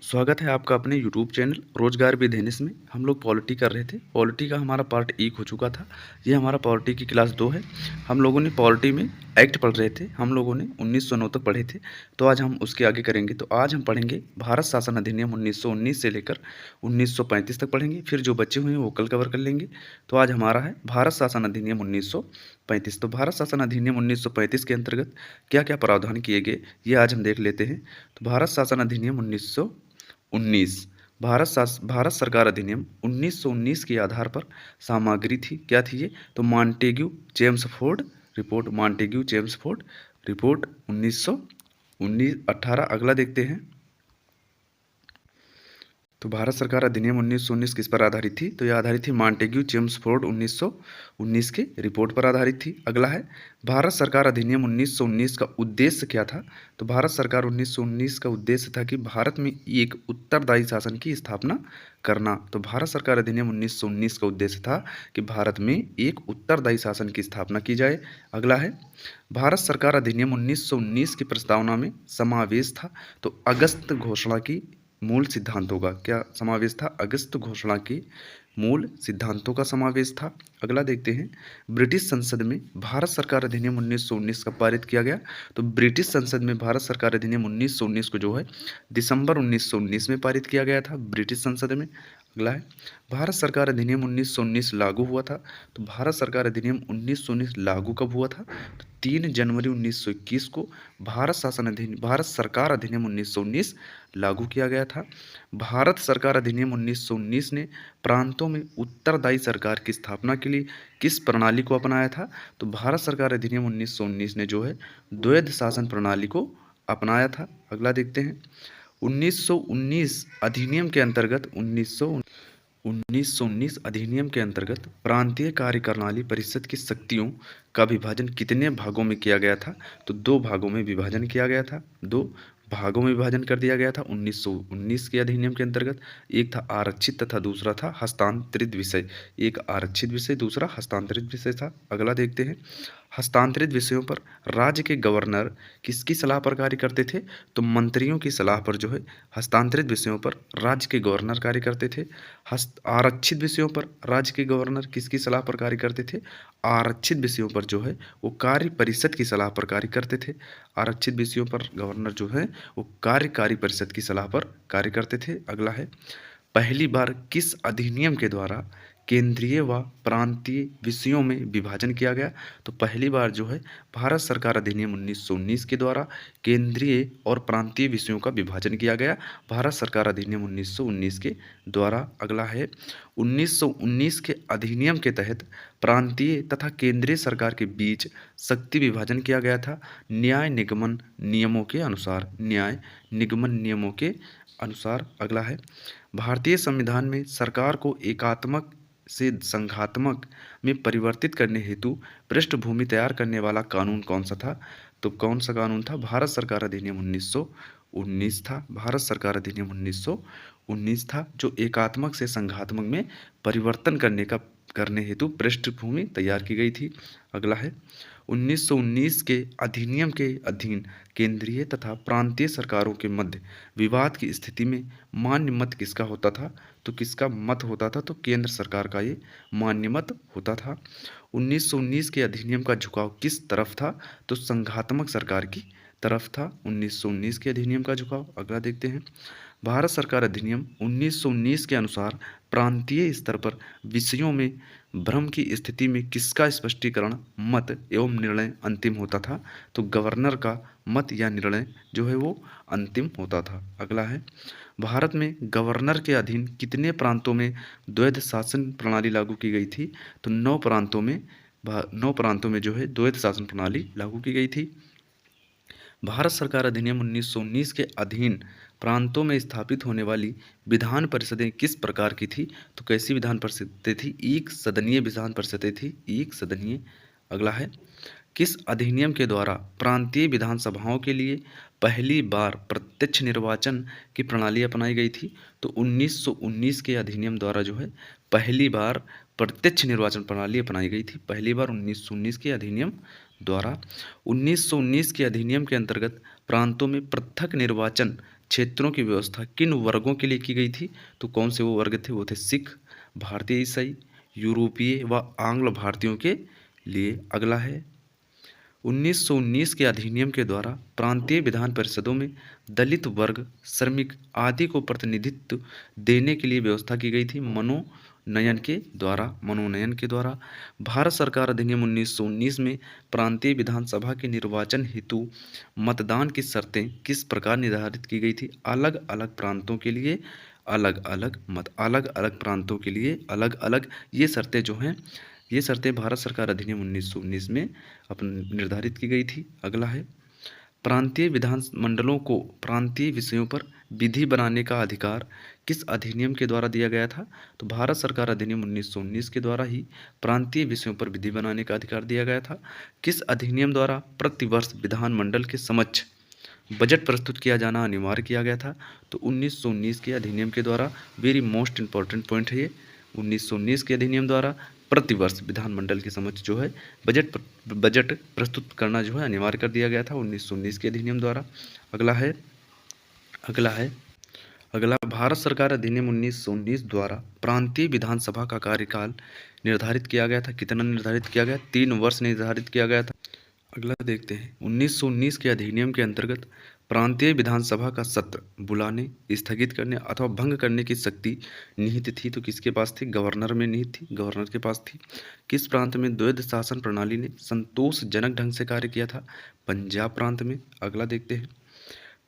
स्वागत है आपका अपने यूट्यूब चैनल रोजगार विद एनएस में। हम लोग पॉलिटी कर रहे थे। पॉलिटी का हमारा पार्ट 1 हो चुका था। ये हमारा पॉलिटी की क्लास 2 है। हम लोगों ने पॉलिटी में एक्ट पढ़ रहे थे। हम लोगों ने 1909 तक पढ़े थे, तो आज हम उसके आगे करेंगे। तो आज हम पढ़ेंगे भारत शासन अधिनियम 1919 से लेकर 1935 तक पढ़ेंगे। फिर जो बच्चे हुए हैं वो कल कवर कर लेंगे। तो आज हमारा है भारत शासन अधिनियम 1935। तो भारत शासन अधिनियम 1935 के अंतर्गत क्या क्या प्रावधान किए गए, ये आज हम देख लेते हैं। तो भारत शासन अधिनियम 1919 भारत सरकार अधिनियम 1919 के आधार पर सामग्री थी। क्या थी ये? तो Montagu Chelmsford report. Montagu Chelmsford report 1918। अगला देखते हैं। तो भारत सरकार अधिनियम 1919 किस पर आधारित थी? तो यह आधारित थी मॉन्टेग्यू चेम्सफोर्ड 1919 के रिपोर्ट पर आधारित थी। अगला है भारत सरकार अधिनियम 1919 का उद्देश्य क्या था? तो भारत सरकार 1919 का उद्देश्य था कि भारत में एक उत्तरदायी शासन की स्थापना करना। तो भारत सरकार अधिनियम 1919 का उद्देश्य था कि भारत में एक उत्तरदायी शासन की स्थापना की जाए। अगला है भारत सरकार अधिनियम 1919 की प्रस्तावना में समावेश था। तो अगस्त घोषणा की मूल सिद्धांतों का क्या समावेश था? अगस्त घोषणा के मूल सिद्धांतों का समावेश था। अगला देखते हैं। ब्रिटिश संसद में भारत सरकार अधिनियम 1919 का पारित किया गया। तो ब्रिटिश संसद में भारत सरकार अधिनियम 1919 को जो है दिसंबर 1919 में पारित किया गया था ब्रिटिश संसद में। अगला है भारत सरकार अधिनियम 1919 लागू हुआ था। तो भारत सरकार अधिनियम 1919 लागू कब हुआ था? तो 3 जनवरी 1921 को भारत सरकार अधिनियम 1919 लागू किया गया था। भारत सरकार अधिनियम 1919 ने प्रांतों में उत्तरदायी सरकार की स्थापना के लिए किस प्रणाली को अपनाया था? तो भारत सरकार अधिनियम 1919 ने जो है द्वैध शासन प्रणाली को अपनाया था। अगला देखते हैं। 1919 अधिनियम के अंतर्गत 1919 अधिनियम के अंतर्गत प्रांतीय कार्यप्रणाली परिषद की शक्तियों का विभाजन कितने भागों में किया गया था? तो 2 भागों में विभाजन किया गया था। 2 भागों में विभाजन कर दिया गया था 1919 के अधिनियम के अंतर्गत। एक था आरक्षित तथा दूसरा था हस्तांतरित विषय। एक आरक्षित विषय, दूसरा हस्तांतरित विषय था। अगला देखते हैं। हस्तांतरित विषयों पर राज्य के गवर्नर किसकी सलाह पर कार्य करते थे? तो मंत्रियों की सलाह पर जो है हस्तांतरित विषयों पर राज्य के गवर्नर कार्य करते थे। आरक्षित विषयों पर राज्य के गवर्नर किसकी सलाह पर कार्य करते थे? आरक्षित विषयों पर जो है वो कार्य परिषद की सलाह पर कार्य करते थे। आरक्षित विषयों पर गवर्नर जो है वो कार्यकारी परिषद की सलाह पर कार्य करते थे। अगला है पहली बार किस अधिनियम के द्वारा केंद्रीय व प्रांतीय विषयों में विभाजन किया गया? तो पहली बार जो है भारत सरकार अधिनियम 1919 के द्वारा केंद्रीय और प्रांतीय विषयों का विभाजन किया गया भारत सरकार अधिनियम 1919 के द्वारा। अगला है 1919 के अधिनियम के तहत प्रांतीय तथा केंद्रीय सरकार के बीच शक्ति विभाजन किया गया था न्याय निगमन नियमों के अनुसार। न्याय निगमन नियमों के अनुसार। अगला है भारतीय संविधान में सरकार को एकात्मक से संघात्मक में परिवर्तित करने हेतु पृष्ठभूमि तैयार करने वाला कानून कौन सा था? तो कौन सा कानून था? भारत सरकार अधिनियम 1919 था। भारत सरकार अधिनियम 1919 था जो एकात्मक से संघात्मक में परिवर्तन करने हेतु पृष्ठभूमि तैयार की गई थी। अगला है 1919 के अधिनियम के अधीन केंद्रीय तथा प्रांतीय सरकारों के मध्य विवाद की स्थिति में मान्य मत किसका होता था? तो किसका मत होता था? तो केंद्र सरकार का ये मान्य मत होता था। 1919 के अधिनियम का झुकाव किस तरफ था? तो संघात्मक सरकार की तरफ था 1919 के अधिनियम का झुकाव। अगला देखते हैं। भारत सरकार अधिनियम 1919 के अनुसार प्रांतीय स्तर पर विषयों में भ्रम की स्थिति में किसका स्पष्टीकरण मत एवं निर्णय अंतिम होता था? तो गवर्नर का मत या निर्णय जो है वो अंतिम होता था। अगला है भारत में गवर्नर के अधीन कितने प्रांतों में द्वैध शासन प्रणाली लागू की गई थी? तो 9 प्रांतों में जो है द्वैध शासन प्रणाली लागू की गई थी। भारत सरकार अधिनियम 1919 के अधीन प्रांतों में स्थापित होने वाली विधान परिषदें किस प्रकार की थी? तो कैसी विधान परिषदें थी? एक सदनीय विधान परिषदें थी। एक सदनीय। अगला है किस अधिनियम के द्वारा प्रांतीय विधानसभाओं के लिए पहली बार प्रत्यक्ष निर्वाचन की प्रणाली अपनाई गई थी? तो 1919 के अधिनियम द्वारा जो है पहली बार प्रत्यक्ष निर्वाचन प्रणाली अपनाई गई थी। पहली बार 1919 के अधिनियम द्वारा। 1919 के अधिनियम के अंतर्गत प्रांतों में पृथक निर्वाचन क्षेत्रों की व्यवस्था किन वर्गों के लिए की गई थी? तो कौन से वो वर्ग थे? वो थे सिख, भारतीय ईसाई, यूरोपीय व आंग्ल भारतीयों के लिए। अगला है 1919 के अधिनियम के द्वारा प्रांतीय विधान परिषदों में दलित वर्ग, श्रमिक आदि को प्रतिनिधित्व देने के लिए व्यवस्था की गई थी मनोनयन के द्वारा। भारत सरकार अधिनियम 1919 में प्रांतीय विधानसभा के निर्वाचन हेतु मतदान की शर्तें किस प्रकार निर्धारित की गई थी? अलग अलग प्रांतों के लिए अलग अलग प्रांतों के लिए अलग अलग ये शर्तें जो हैं, ये शर्तें भारत सरकार अधिनियम 1919 में अपन निर्धारित की गई थी। अगला है प्रांतीय विधान मंडलों को प्रांतीय विषयों पर विधि बनाने का अधिकार किस अधिनियम के द्वारा दिया गया था? तो भारत सरकार अधिनियम 1919 के द्वारा ही प्रांतीय विषयों पर विधि बनाने का अधिकार दिया गया था। किस अधिनियम द्वारा प्रतिवर्ष विधानमंडल के समक्ष बजट प्रस्तुत किया जाना अनिवार्य किया गया था? तो 1919 के अधिनियम के द्वारा। वेरी मोस्ट इंपॉर्टेंट पॉइंट है ये। 1919 के अधिनियम द्वारा प्रतिवर्ष विधानमंडल के समक्ष जो है बजट प्रस्तुत करना जो है अनिवार्य कर दिया गया था 1919 के अधिनियम द्वारा। अगला भारत सरकार अधिनियम 1919 द्वारा प्रांतीय विधानसभा का कार्यकाल निर्धारित किया गया था। कितना निर्धारित किया गया? 3 वर्ष निर्धारित किया गया था। अगला देखते हैं 1919 के अधिनियम के अंतर्गत प्रांतीय विधानसभा का सत्र बुलाने, स्थगित करने अथवा भंग करने की शक्ति निहित थी। तो किसके पास थी? गवर्नर में निहित थी, गवर्नर के पास थी। किस प्रांत में द्वैध शासन प्रणाली ने संतोषजनक ढंग से कार्य किया था? पंजाब प्रांत में। अगला देखते हैं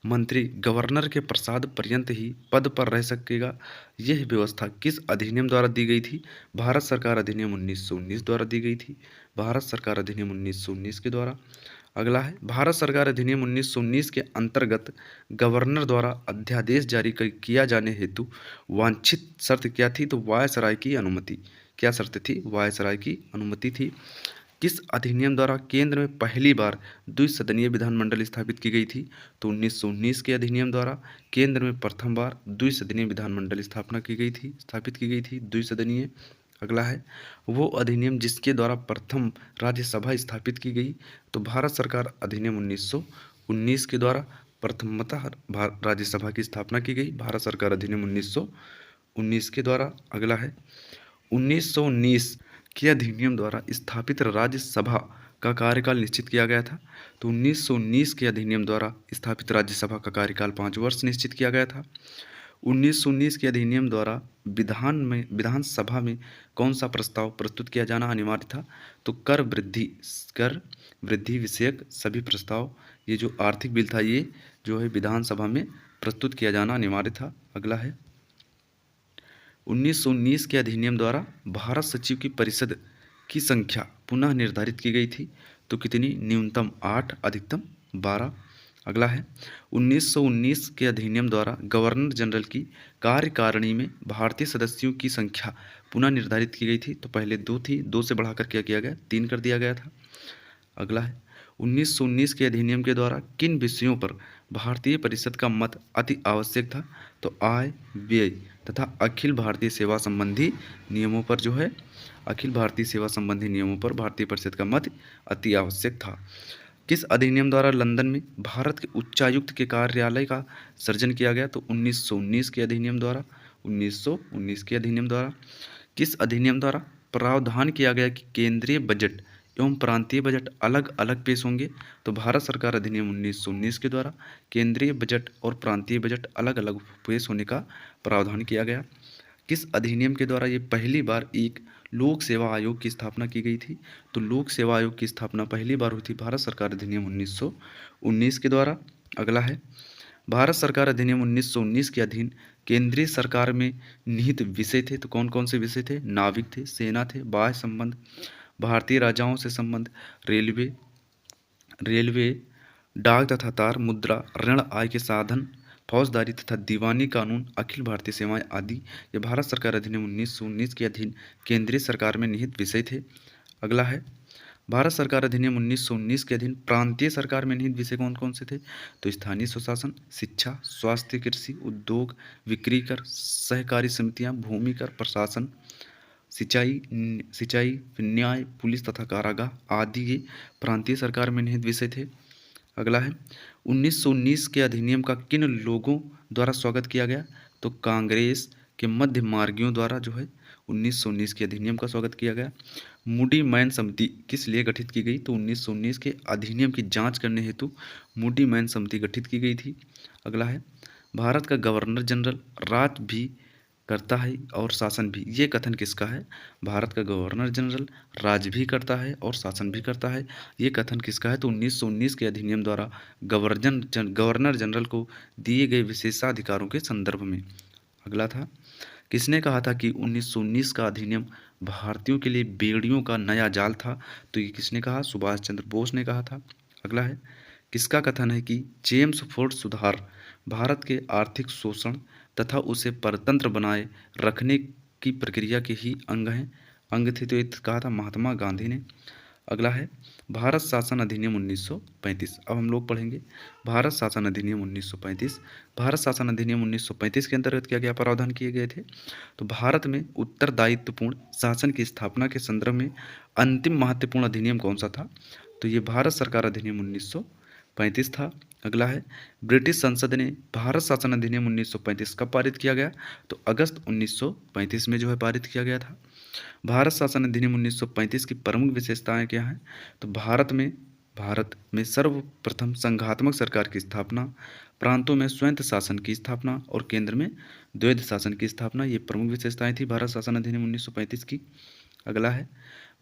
मंत्री गवर्नर के प्रसाद पर्यंत ही पद पर रह सकेगा, यह व्यवस्था किस अधिनियम द्वारा दी गई थी? भारत सरकार अधिनियम 1919 द्वारा दी गई थी। भारत सरकार अधिनियम 1919 के द्वारा। अगला है भारत सरकार अधिनियम 1919 के अंतर्गत गवर्नर द्वारा अध्यादेश जारी किया जाने हेतु वांछित शर्त क्या थी? तो वायसराय की अनुमति। क्या शर्त थी? वायसराय की अनुमति थी। किस अधिनियम द्वारा केंद्र में पहली बार द्विसदनीय विधानमंडल स्थापित की गई थी? तो 1919 के अधिनियम द्वारा केंद्र में प्रथम बार द्विसदनीय विधानमंडल स्थापित की गई थी द्विसदनीय। अगला है वो अधिनियम जिसके द्वारा प्रथम राज्यसभा स्थापित की गई। तो भारत सरकार अधिनियम 1919 के द्वारा प्रथमतः राज्यसभा की स्थापना की गई, भारत सरकार अधिनियम 1919 के द्वारा। अगला है 1919 के अधिनियम द्वारा स्थापित राज्यसभा का कार्यकाल निश्चित किया गया था। तो 1919 के अधिनियम द्वारा स्थापित राज्यसभा का कार्यकाल 5 वर्ष निश्चित किया गया था। 1919 के अधिनियम द्वारा विधानसभा में कौन सा प्रस्ताव प्रस्तुत किया जाना अनिवार्य था? तो कर वृद्धि विषयक सभी प्रस्ताव, ये जो आर्थिक बिल था ये जो है विधानसभा में प्रस्तुत किया जाना अनिवार्य था। अगला है 1919 के अधिनियम द्वारा भारत सचिव की परिषद की संख्या पुनः निर्धारित की गई थी। तो कितनी? न्यूनतम 8, अधिकतम 12। अगला है 1919 के अधिनियम द्वारा गवर्नर जनरल की कार्यकारिणी में भारतीय सदस्यों की संख्या पुनः निर्धारित की गई थी। तो पहले 2 थी, 2 से बढ़ाकर क्या किया गया? 3 कर दिया गया था। अगला है 1919 के अधिनियम के द्वारा किन विषयों पर भारतीय परिषद का मत अति आवश्यक था? तो आय, व्यय तथा अखिल भारतीय सेवा संबंधी नियमों पर जो है अखिल भारतीय सेवा संबंधी नियमों पर भारतीय परिषद का मत अति आवश्यक था। किस अधिनियम द्वारा लंदन में भारत के उच्चायुक्त के कार्यालय का सृजन किया गया? तो 1919 के अधिनियम द्वारा। 1919 के अधिनियम द्वारा। किस अधिनियम द्वारा प्रावधान किया गया कि केंद्रीय बजट एवं प्रांतीय बजट अलग अलग पेश होंगे? तो भारत सरकार अधिनियम 1919 के द्वारा केंद्रीय बजट और प्रांतीय बजट अलग अलग पेश होने का प्रावधान किया गया। किस अधिनियम के द्वारा ये पहली बार एक लोक सेवा आयोग की स्थापना की गई थी? तो लोक सेवा आयोग की स्थापना पहली बार हुई थी भारत सरकार अधिनियम 1919 के द्वारा। अगला है भारत सरकार अधिनियम 1919 के अधीन केंद्रीय सरकार में निहित विषय थे। तो कौन कौन से विषय थे? नाविक थे, सेना थे, बाह्य संबंध, भारतीय राजाओं से संबंध, रेलवे, डाक तथा तार, मुद्रा, ऋण आय के साधन, फौजदारी तथा दीवानी कानून, अखिल भारतीय सेवाएं आदि ये भारत सरकार अधिनियम 1919 के अधीन केंद्रीय सरकार में निहित विषय थे। अगला है भारत सरकार अधिनियम 1919 के अधीन प्रांतीय सरकार में निहित विषय कौन कौन से थे? तो स्थानीय स्वशासन, शिक्षा, स्वास्थ्य, कृषि, उद्योग, बिक्री कर, सहकारी समितियां, भूमि कर, प्रशासन, सिंचाई, न्याय, पुलिस तथा कारागार आदि ये प्रांतीय सरकार में निहित विषय थे। अगला है 1919 के अधिनियम का किन लोगों द्वारा स्वागत किया गया? तो कांग्रेस के मध्य मार्गियों द्वारा जो है 1919 के अधिनियम का स्वागत किया गया। मूडी मैन समिति किस लिए गठित की गई? तो 1919 के अधिनियम की जांच करने हेतु मूडी मैन समिति गठित की गई थी। अगला है, भारत का गवर्नर जनरल राज भी करता है और शासन भी, ये कथन किसका है? भारत का गवर्नर जनरल राज भी करता है और शासन भी करता है, ये कथन किसका है? तो 1919 के अधिनियम द्वारा गवर्नर जनरल को दिए गए विशेषाधिकारों के संदर्भ में। अगला था, किसने कहा था कि 1919 का अधिनियम भारतीयों के लिए बेड़ियों का नया जाल था? तो ये किसने कहा? सुभाष चंद्र बोस ने कहा था। अगला है, किसका कथन है कि जेम्स फोर्ड सुधार भारत के आर्थिक शोषण तथा उसे परतंत्र बनाए रखने की प्रक्रिया के ही अंग थे? तो ये कहा था महात्मा गांधी ने। अगला है, भारत शासन अधिनियम 1935। अब हम लोग पढ़ेंगे भारत शासन अधिनियम 1935। भारत शासन अधिनियम 1935 के अंतर्गत क्या क्या प्रावधान किए गए थे? तो भारत में उत्तरदायित्वपूर्ण शासन की स्थापना के संदर्भ में अंतिम महत्वपूर्ण अधिनियम कौन सा था? तो ये भारत सरकार अधिनियम 1935 था। अगला है, ब्रिटिश संसद ने भारत शासन अधिनियम 1935 कब पारित किया गया? तो अगस्त 1935 में जो है पारित किया गया था। भारत शासन अधिनियम 1935 की प्रमुख विशेषताएं क्या हैं? तो भारत में सर्वप्रथम संघात्मक सरकार की स्थापना, प्रांतों में स्वायत्त शासन की स्थापना और केंद्र में द्वैध शासन की स्थापना, ये प्रमुख विशेषताएं थी भारत शासन अधिनियम 1935 की। अगला है,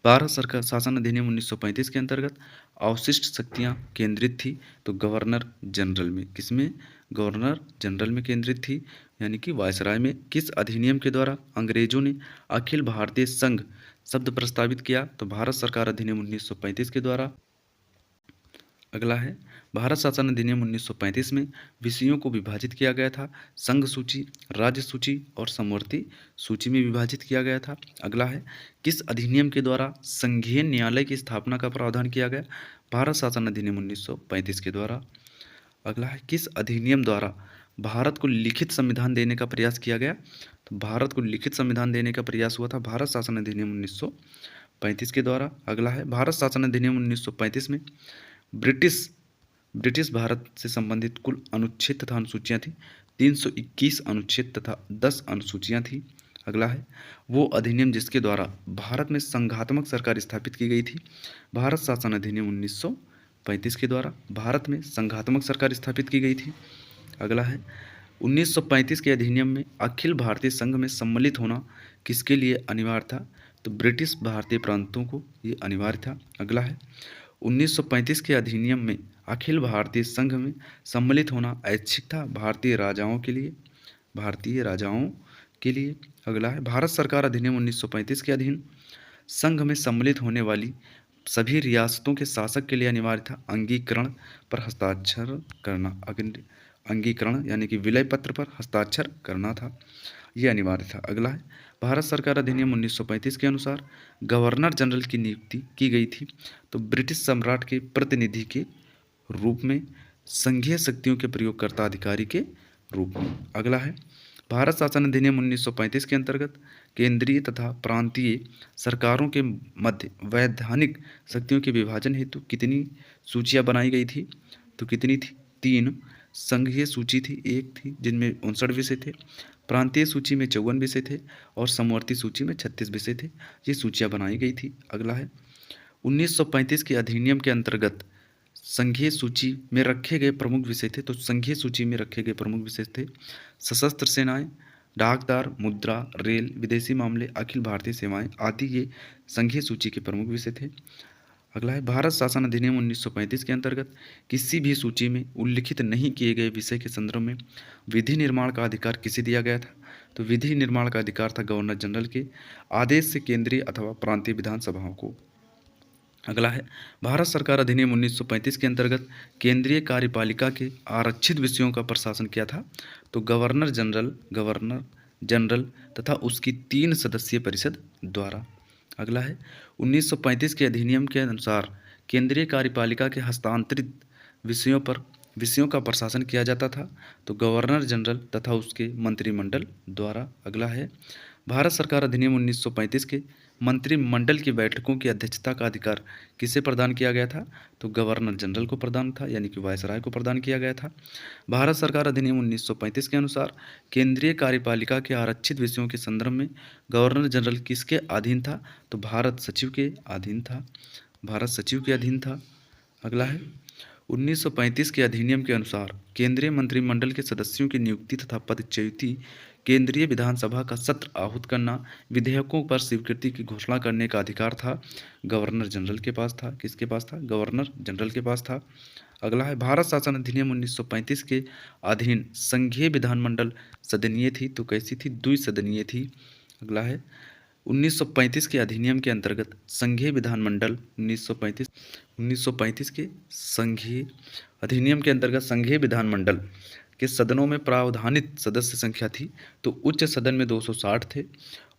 भारत सरकार शासन अधिनियम 1935 के अंतर्गत अवशिष्ट शक्तियां केंद्रित थी, तो गवर्नर जनरल में, किसमें? गवर्नर जनरल में केंद्रित थी, यानी कि वायसराय में। किस अधिनियम के द्वारा अंग्रेजों ने अखिल भारतीय संघ शब्द प्रस्तावित किया? तो भारत सरकार अधिनियम 1935 के द्वारा। अगला है, भारत शासन अधिनियम 1935 में विषयों को विभाजित किया गया था, संघ सूची, राज्य सूची और समवर्ती सूची में विभाजित किया गया था। अगला है, किस अधिनियम के द्वारा संघीय न्यायालय की स्थापना का प्रावधान किया गया? भारत शासन अधिनियम 1935 के द्वारा। अगला है, किस अधिनियम द्वारा भारत को लिखित संविधान देने का प्रयास किया गया? तो भारत को लिखित संविधान देने का प्रयास हुआ था भारत शासन अधिनियम 1935 के द्वारा। अगला है, भारत शासन अधिनियम 1935 में ब्रिटिश भारत से संबंधित कुल अनुच्छेद तथा अनुसूचियां थी, 321 अनुच्छेद तथा 10 अनुसूचियां थी। अगला है, वो अधिनियम जिसके द्वारा भारत में संघात्मक सरकार स्थापित की गई थी? भारत शासन अधिनियम 1935 के द्वारा भारत में संघात्मक सरकार स्थापित की गई थी। अगला है, 1935 के अधिनियम में अखिल भारतीय संघ में सम्मिलित होना किसके लिए अनिवार्य था? तो ब्रिटिश भारतीय प्रांतों को ये अनिवार्य था। अगला है, 1935 के अधिनियम में अखिल भारतीय संघ में सम्मिलित होना ऐच्छिक था भारतीय राजाओं के लिए। अगला है, भारत सरकार अधिनियम 1935 के अधीन संघ में सम्मिलित होने वाली सभी रियासतों के शासक के लिए अनिवार्य था अंगीकरण पर हस्ताक्षर करना। अंगीकरण यानी कि विलय पत्र पर हस्ताक्षर करना था, ये अनिवार्य था। अगला है, भारत सरकार अधिनियम 1935 के अनुसार गवर्नर जनरल की नियुक्ति की गई थी, तो ब्रिटिश सम्राट के प्रतिनिधि के रूप में, संघीय शक्तियों के प्रयोगकर्ता अधिकारी के रूप में। अगला है, भारत शासन अधिनियम 1935 के अंतर्गत केंद्रीय तथा प्रांतीय सरकारों के मध्य वैधानिक शक्तियों के विभाजन हेतु कितनी सूचियां बनाई गई थी? तो कितनी थी? 3 संघीय सूची थी, एक थी जिनमें 59 विषय थे, प्रांतीय सूची में 54 विषय थे और समवर्ती सूची में 36 विषय थे, ये सूचियां बनाई गई थी। अगला है, 1935 के अधिनियम के अंतर्गत संघीय सूची में रखे गए प्रमुख विषय थे, तो संघीय सूची में रखे गए प्रमुख विषय थे सशस्त्र सेनाएं, डाकदार, मुद्रा, रेल, विदेशी मामले, अखिल भारतीय सेवाएं आदि, ये संघीय सूची के प्रमुख विषय थे। अगला है, भारत शासन अधिनियम 1935 के अंतर्गत किसी भी सूची में उल्लिखित नहीं किए गए विषय के संदर्भ में विधि निर्माण का अधिकार किसे दिया गया था? तो विधि निर्माण का अधिकार था गवर्नर जनरल के आदेश से केंद्रीय अथवा प्रांतीय विधानसभाओं को। अगला है, भारत सरकार अधिनियम 1935 के अंतर्गत केंद्रीय कार्यपालिका के आरक्षित विषयों का प्रशासन किया था, तो गवर्नर जनरल तथा उसकी 3 सदस्यीय परिषद द्वारा। अगला है, 1935 के अधिनियम के अनुसार केंद्रीय कार्यपालिका के हस्तांतरित विषयों का प्रशासन किया जाता था, तो गवर्नर जनरल तथा उसके मंत्रिमंडल द्वारा। अगला है, भारत सरकार अधिनियम 1935 के मंत्रिमंडल की बैठकों की अध्यक्षता का अधिकार किसे प्रदान किया गया था? तो गवर्नर जनरल को प्रदान था, यानी कि वायसराय को प्रदान किया गया था। भारत सरकार अधिनियम 1935 के अनुसार केंद्रीय कार्यपालिका के आरक्षित विषयों के संदर्भ में गवर्नर जनरल किसके अधीन था? तो भारत सचिव के अधीन था, भारत सचिव के अधीन था। अगला है 1935 के अधिनियम के अनुसार केंद्रीय मंत्रिमंडल के सदस्यों की नियुक्ति तथा पदच्युति केंद्रीय विधानसभा का सत्र आहूत करना, विधेयकों पर स्वीकृति की घोषणा करने का अधिकार था गवर्नर जनरल के पास था। किसके पास था? गवर्नर जनरल के पास था। अगला है भारत शासन अधिनियम 1935 के अधीन संघीय विधानमंडल सदनीय थी, तो कैसी थी? द्विसदनीय थी। अगला है 1935 के अधिनियम के अंतर्गत संघीय विधानमंडल 1935 के संघीय अधिनियम के अंतर्गत संघीय विधानमंडल के सदनों में प्रावधानित सदस्य संख्या थी, तो उच्च सदन में 260 थे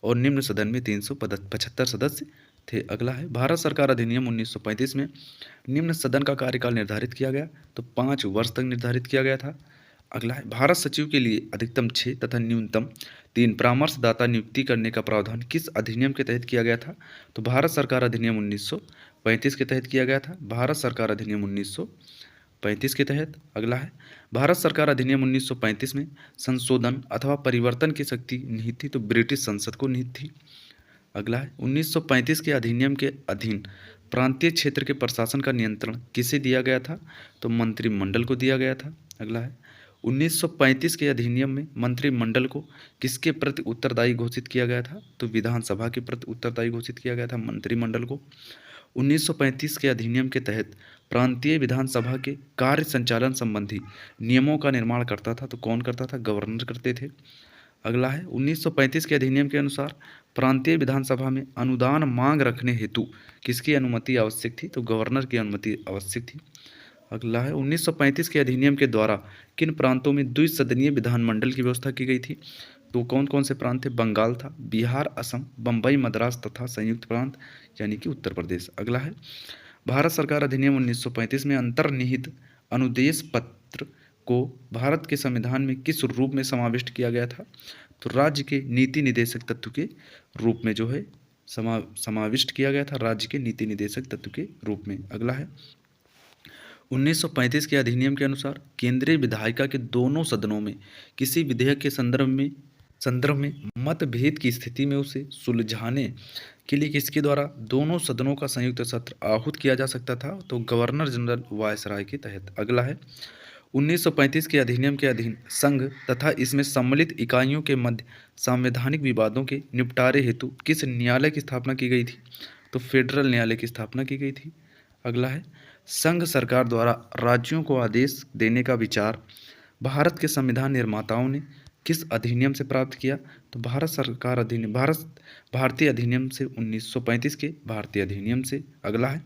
और निम्न सदन में 375 सदस्य थे। अगला है भारत सरकार अधिनियम 1935 में निम्न सदन का कार्यकाल निर्धारित किया गया, तो 5 वर्ष तक निर्धारित किया गया था। अगला है भारत सचिव के लिए अधिकतम 6 तथा न्यूनतम 3 परामर्शदाता नियुक्ति करने का प्रावधान किस अधिनियम के तहत किया गया था? तो भारत सरकार अधिनियम 1935 के तहत किया गया था, भारत सरकार अधिनियम 1935 के तहत। अगला है भारत सरकार अधिनियम 1935 में संशोधन अथवा परिवर्तन की शक्ति निहित थी, तो ब्रिटिश संसद को निहित थी। अगला है 1935 के अधिनियम के अधीन प्रांतीय क्षेत्र के प्रशासन का नियंत्रण किसे दिया गया था? तो मंत्रिमंडल को दिया गया था। अगला है 1935 के अधिनियम में मंत्रिमंडल को किसके प्रति उत्तरदायी घोषित किया गया था? तो विधानसभा के प्रति उत्तरदायी घोषित किया गया था मंत्रिमंडल को। 1935 के अधिनियम के तहत प्रांतीय विधानसभा के कार्य संचालन संबंधी नियमों का निर्माण करता था, तो कौन करता था? गवर्नर करते थे। अगला है 1935 के अधिनियम के अनुसार प्रांतीय विधानसभा में अनुदान मांग रखने हेतु किसकी अनुमति आवश्यक थी? तो गवर्नर की अनुमति आवश्यक थी। अगला है 1935 के अधिनियम के द्वारा किन प्रांतों में द्विसदनीय विधानमंडल की व्यवस्था की गई थी? तो कौन कौन से प्रांत थे? बंगाल था, बिहार, असम, बम्बई, मद्रास तथा संयुक्त प्रांत यानी कि उत्तर प्रदेश। अगला है भारत सरकार अधिनियम 1935 में अंतर्निहित अनुदेश पत्र को भारत के संविधान में किस रूप में समाविष्ट किया गया था? तो राज्य के नीति निदेशक तत्व के रूप में जो है समाविष्ट किया गया था, राज्य के नीति निदेशक तत्व के रूप में। अगला है 1935 के अधिनियम के अनुसार केंद्रीय विधायिका के दोनों सदनों में किसी विधेयक के संदर्भ में मतभेद की स्थिति में उसे सुलझाने के लिए किसके द्वारा दोनों सदनों का संयुक्त सत्र आहूत किया जा सकता था? तो गवर्नर जनरल वायसराय के तहत। अगला है 1935 के अधिनियम के अधीन संघ तथा इसमें सम्मिलित इकाइयों के मध्य संवैधानिक विवादों के निपटारे हेतु किस न्यायालय की स्थापना की गई थी? तो फेडरल न्यायालय की स्थापना की गई थी। अगला है संघ सरकार द्वारा राज्यों को आदेश देने का विचार भारत के संविधान निर्माताओं ने किस अधिनियम से प्राप्त किया? तो भारत सरकार अधिनियम भारतीय अधिनियम से 1935 के भारतीय अधिनियम से। अगला है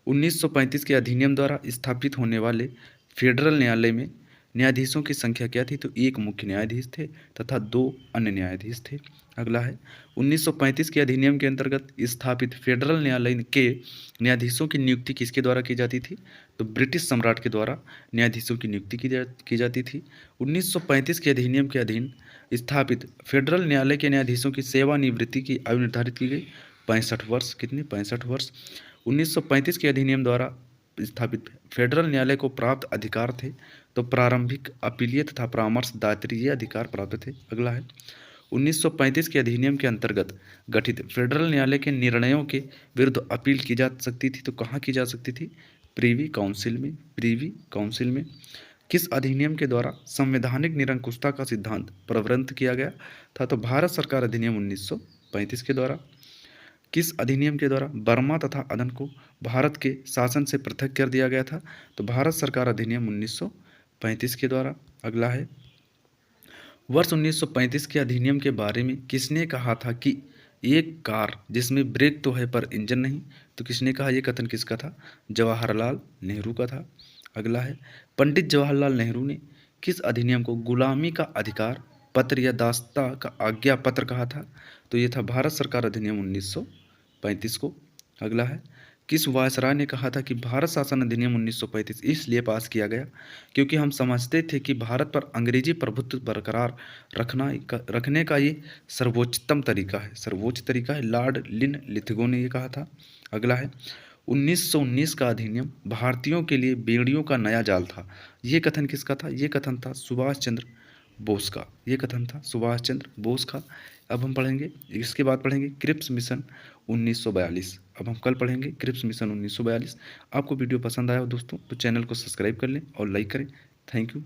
1935 के अधिनियम द्वारा स्थापित होने वाले फेडरल न्यायालय में न्यायाधीशों की संख्या क्या थी? तो एक मुख्य न्यायाधीश थे तथा 2 अन्य न्यायाधीश थे। अगला है 1935 के अधिनियम के अंतर्गत स्थापित फेडरल न्यायालय के न्यायाधीशों की नियुक्ति किसके द्वारा की जाती थी? तो ब्रिटिश सम्राट के द्वारा न्यायाधीशों की नियुक्ति की जाती थी। 1935 के अधिनियम के अधीन स्थापित फेडरल न्यायालय के न्यायाधीशों की सेवानिवृत्ति की आयु निर्धारित की गई 65 वर्ष। कितनी? 65 वर्ष। 1935 के अधिनियम द्वारा स्थापित फेडरल न्यायालय को प्राप्त अधिकार थे, तो प्रारंभिक अपीलीय तथा परामर्शदात्री ये अधिकार प्राप्त थे। अगला है 1935 के अधिनियम के अंतर्गत गठित फेडरल न्यायालय के निर्णयों के विरुद्ध अपील की जा सकती थी, तो कहाँ की जा सकती थी? प्रीवी काउंसिल में। प्रीवी काउंसिल में। किस अधिनियम के द्वारा संवैधानिक निरंकुशता का सिद्धांत प्रवृत्त किया गया था? तो भारत सरकार अधिनियम 1935 के द्वारा। किस अधिनियम के द्वारा बर्मा तथा अदन को भारत के शासन से पृथक कर दिया गया था? तो भारत सरकार अधिनियम 1935 के द्वारा। अगला है वर्ष 1935 के अधिनियम के बारे में किसने कहा था कि एक कार जिसमें ब्रेक तो है पर इंजन नहीं? तो किसने कहा? ये कथन किसका था? जवाहरलाल नेहरू का था। अगला है पंडित जवाहरलाल नेहरू ने किस अधिनियम को गुलामी का अधिकार पत्र या दास्ता का आज्ञा पत्र कहा था? तो ये था भारत सरकार अधिनियम 1935 को। अगला है किस वायसराय ने कहा था कि भारत शासन अधिनियम 1935 इसलिए पास किया गया क्योंकि हम समझते थे कि भारत पर अंग्रेजी प्रभुत्व बरकरार रखने का ये सर्वोच्चतम तरीका है, सर्वोच्च तरीका है। लॉर्ड लिन लिथगो ने ये कहा था। अगला है 1919 का अधिनियम भारतीयों के लिए बेड़ियों का नया जाल था। ये कथन किसका था? ये कथन था सुभाष चंद्र बोस का। ये कथन था सुभाष चंद्र बोस का। अब हम पढ़ेंगे, इसके बाद पढ़ेंगे क्रिप्स मिशन 1942। अब हम कल पढ़ेंगे क्रिप्स मिशन 1942। आपको वीडियो पसंद आया हो दोस्तों तो चैनल को सब्सक्राइब कर लें और लाइक करें। Thank you.